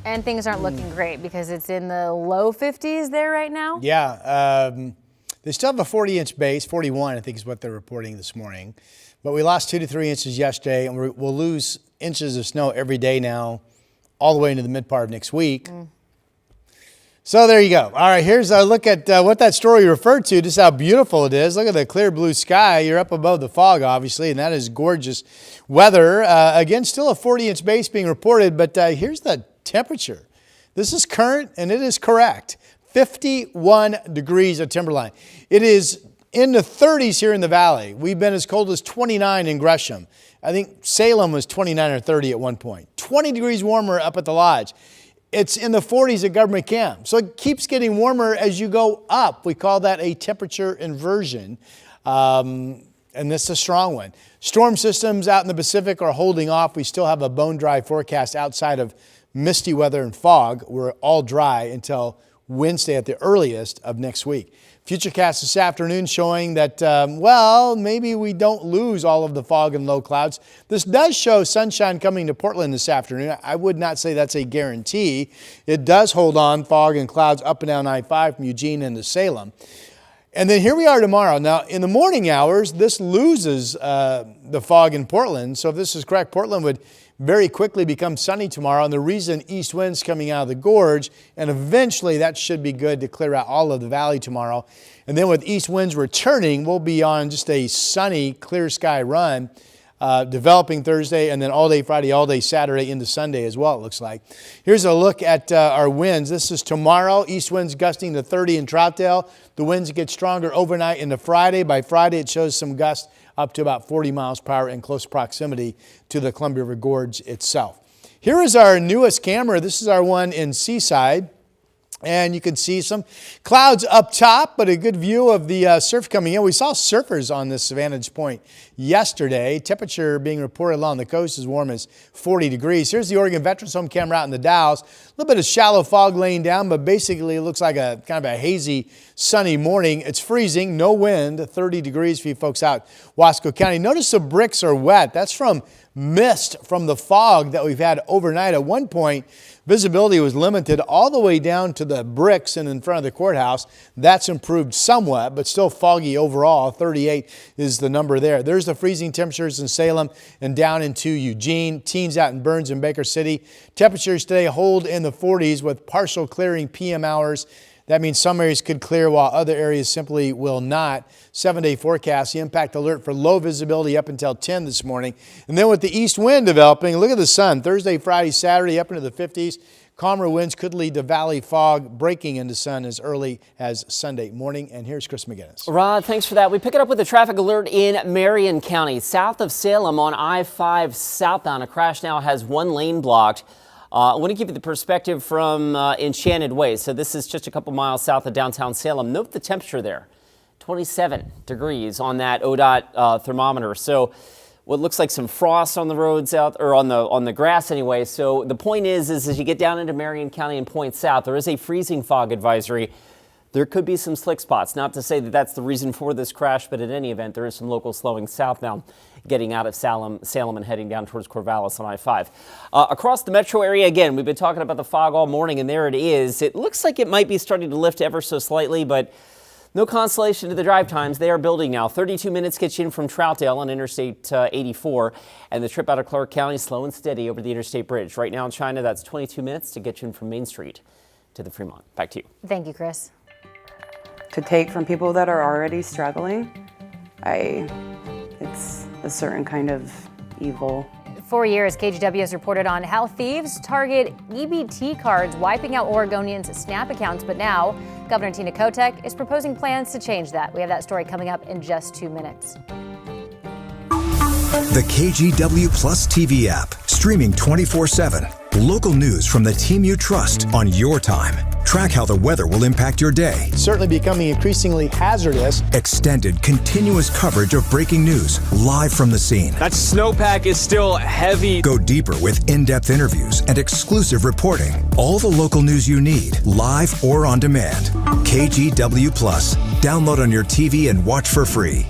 And things aren't looking great because it's in the low 50s there right now. Yeah, they still have a 40-inch base, 41 I think is what they're reporting this morning. But we lost 2 to 3 inches yesterday, and we'll lose inches of snow every day now, all the way into the mid part of next week. So there you go. All right, here's a look at what that story referred to, just how beautiful it is. Look at the clear blue sky. You're up above the fog, obviously, and that is gorgeous weather. Again, still a 40-inch base being reported, but here's the temperature. This is current, and it is correct. 51 degrees at Timberline. It is in the 30s here in the valley. We've been as cold as 29 in Gresham. I think Salem was 29 or 30 at one point. 20 degrees warmer up at the lodge. It's in the 40s at Government Camp. So it keeps getting warmer as you go up. We call that a temperature inversion. And this is a strong one. Storm systems out in the Pacific are holding off. We still have a bone dry forecast outside of misty weather and fog. We're all dry until Wednesday at the earliest of next week. Futurecast this afternoon showing that, maybe we don't lose all of the fog and low clouds. This does show sunshine coming to Portland this afternoon. I would not say that's a guarantee. It does hold on fog and clouds up and down I-5 from Eugene into Salem. And then here we are tomorrow. Now, in the morning hours, this loses the fog in Portland. So if this is correct, Portland would very quickly become sunny tomorrow. And the reason east winds coming out of the gorge, and eventually that should be good to clear out all of the valley tomorrow. And then with east winds returning, we'll be on just a sunny, clear sky run, developing Thursday, and then all day Friday, all day Saturday into Sunday as well, it looks like. Here's a look at our winds. This is tomorrow. East winds gusting to 30 in Troutdale. The winds get stronger overnight into Friday. By Friday, it shows some gusts up to about 40 miles per hour in close proximity to the Columbia River Gorge itself. Here is our newest camera. This is our one in Seaside. And you can see some clouds up top, but a good view of the surf coming in. We saw surfers on this vantage point yesterday. Temperature being reported along the coast as warm as 40 degrees. Here's the Oregon Veterans Home camera out in the Dalles. A little bit of shallow fog laying down, but basically it looks like a kind of a hazy, sunny morning. It's freezing, no wind, 30 degrees for you folks out Wasco County. Notice the bricks are wet. That's from mist from the fog that we've had overnight. At one point, visibility was limited all the way down to the bricks and in front of the courthouse. That's improved somewhat, but still foggy overall. 38 is the number there. There's the freezing temperatures in Salem and down into Eugene. Teens out in Burns and Baker City. Temperatures today hold in the 40s with partial clearing PM hours. That means some areas could clear while other areas simply will not. 7-day forecast, the impact alert for low visibility up until 10 this morning. And then with the east wind developing, look at the sun. Thursday, Friday, Saturday up into the 50s. Calmer winds could lead to valley fog breaking into sun as early as Sunday morning. And here's Chris McGinnis. Rod, thanks for that. We pick it up with a traffic alert in Marion County. South of Salem on I-5 southbound. A crash now has one lane blocked. I want to give you the perspective from Enchanted Way. So this is just a couple miles south of downtown Salem. Note the temperature there, 27 degrees on that ODOT thermometer. So what looks like some frost on the roads out, or on the grass anyway. So the point is as you get down into Marion County and point south, there is a freezing fog advisory. There could be some slick spots. Not to say that that's the reason for this crash, but in any event, there is some local slowing southbound getting out of Salem and heading down towards Corvallis on I-5. Across the metro area, again, we've been talking about the fog all morning, and there it is. It looks like it might be starting to lift ever so slightly, but no consolation to the drive times. They are building now. 32 minutes gets you in from Troutdale on Interstate 84, and the trip out of Clark County slow and steady over the Interstate Bridge. Right now in China, that's 22 minutes to get you in from Main Street to the Fremont. Back to you. Thank you, Chris. To take from people that are already struggling, it's a certain kind of evil. For years, KGW has reported on how thieves target EBT cards, wiping out Oregonians' SNAP accounts. But now, Governor Tina Kotek is proposing plans to change that. We have that story coming up in just 2 minutes. The KGW Plus TV app, streaming 24/7. Local news from the team you trust on your time. Track how the weather will impact your day. Certainly becoming increasingly hazardous. Extended, continuous coverage of breaking news live from the scene. That snowpack is still heavy. Go deeper with in-depth interviews and exclusive reporting. All the local news you need, live or on demand. KGW Plus. Download on your TV and watch for free.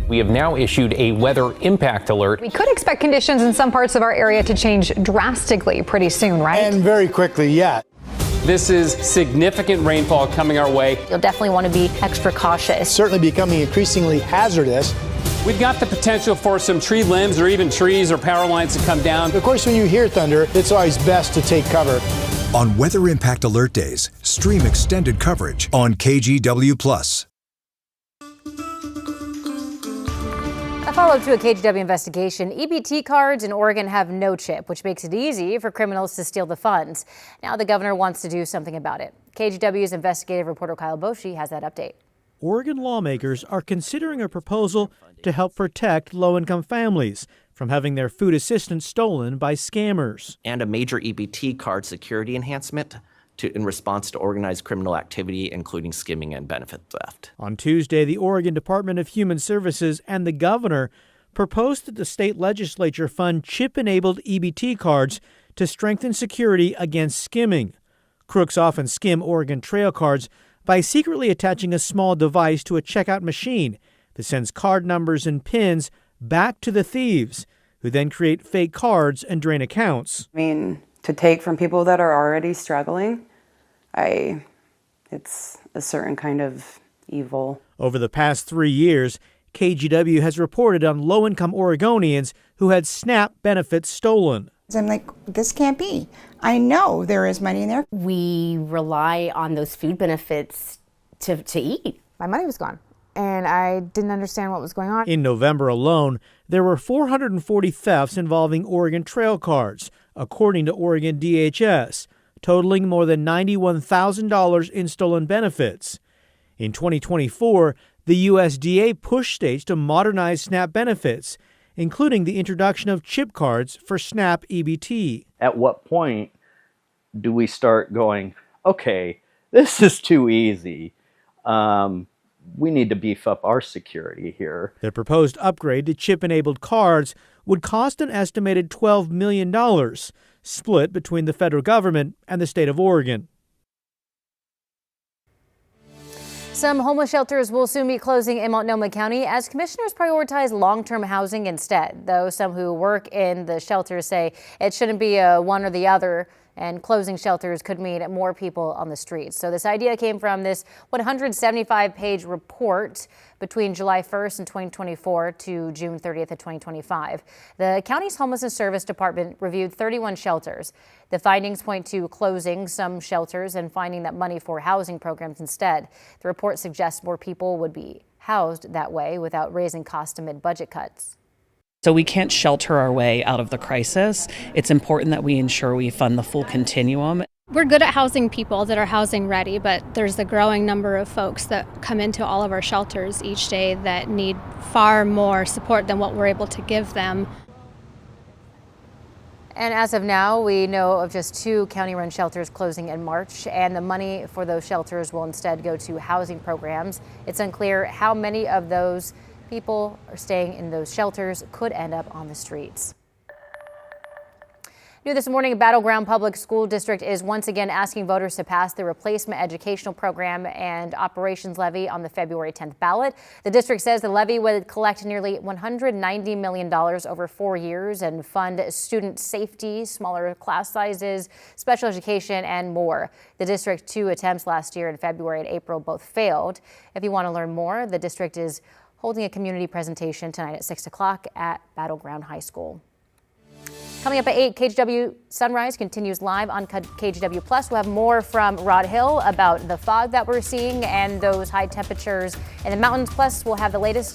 We have now issued a weather impact alert. We could expect conditions in some parts of our area to change drastically pretty soon, right? And very quickly, yeah. This is significant rainfall coming our way. You'll definitely want to be extra cautious. Certainly becoming increasingly hazardous. We've got the potential for some tree limbs or even trees or power lines to come down. Of course, when you hear thunder, it's always best to take cover. On Weather Impact Alert Days, stream extended coverage on KGW Plus. A follow-up to a KGW investigation, EBT cards in Oregon have no chip, which makes it easy for criminals to steal the funds. Now the governor wants to do something about it. KGW's investigative reporter Kyle Boshi has that update. Oregon lawmakers are considering a proposal to help protect low-income families from having their food assistance stolen by scammers. And a major EBT card security enhancement in response to organized criminal activity, including skimming and benefit theft. On Tuesday, the Oregon Department of Human Services and the governor proposed that the state legislature fund chip-enabled EBT cards to strengthen security against skimming. Crooks often skim Oregon Trail cards by secretly attaching a small device to a checkout machine that sends card numbers and PINs back to the thieves, who then create fake cards and drain accounts. I mean, to take from people that are already struggling, it's a certain kind of evil. Over the past 3 years, KGW has reported on low-income Oregonians who had SNAP benefits stolen. I'm like, this can't be. I know there is money in there. We rely on those food benefits to eat. My money was gone, and I didn't understand what was going on. In November alone, there were 440 thefts involving Oregon Trail cards, according to Oregon DHS. totaling more than $91,000 in stolen benefits. In 2024, the USDA pushed states to modernize SNAP benefits, including the introduction of chip cards for SNAP EBT. At what point do we start going, okay, this is too easy. We need to beef up our security here. The proposed upgrade to chip-enabled cards would cost an estimated $12 million, split between the federal government and the state of Oregon. Some homeless shelters will soon be closing in Multnomah County as commissioners prioritize long-term housing instead, though some who work in the shelters say it shouldn't be a one or the other, and closing shelters could mean more people on the streets. So this idea came from this 175-page report between July 1st in 2024 to June 30th of 2025. The county's Homelessness Service Department reviewed 31 shelters. The findings point to closing some shelters and finding that money for housing programs instead. The report suggests more people would be housed that way without raising costs amid budget cuts. So we can't shelter our way out of the crisis. It's important that we ensure we fund the full continuum. We're good at housing people that are housing ready, but there's a growing number of folks that come into all of our shelters each day that need far more support than what we're able to give them. And as of now, we know of just 2 county-run shelters closing in March, and the money for those shelters will instead go to housing programs. It's unclear how many of those people are staying in those shelters could end up on the streets. New this morning, Battleground Public School District is once again asking voters to pass the replacement educational program and operations levy on the February 10th ballot. The district says the levy would collect nearly $190 million over 4 years and fund student safety, smaller class sizes, special education, and more. The district's 2 attempts last year in February and April both failed. If you want to learn more, the district is holding a community presentation tonight at 6 o'clock at Battleground High School. Coming up at 8, KGW Sunrise continues live on KGW Plus. We'll have more from Rod Hill about the fog that we're seeing and those high temperatures in the mountains. Plus, we'll have the latest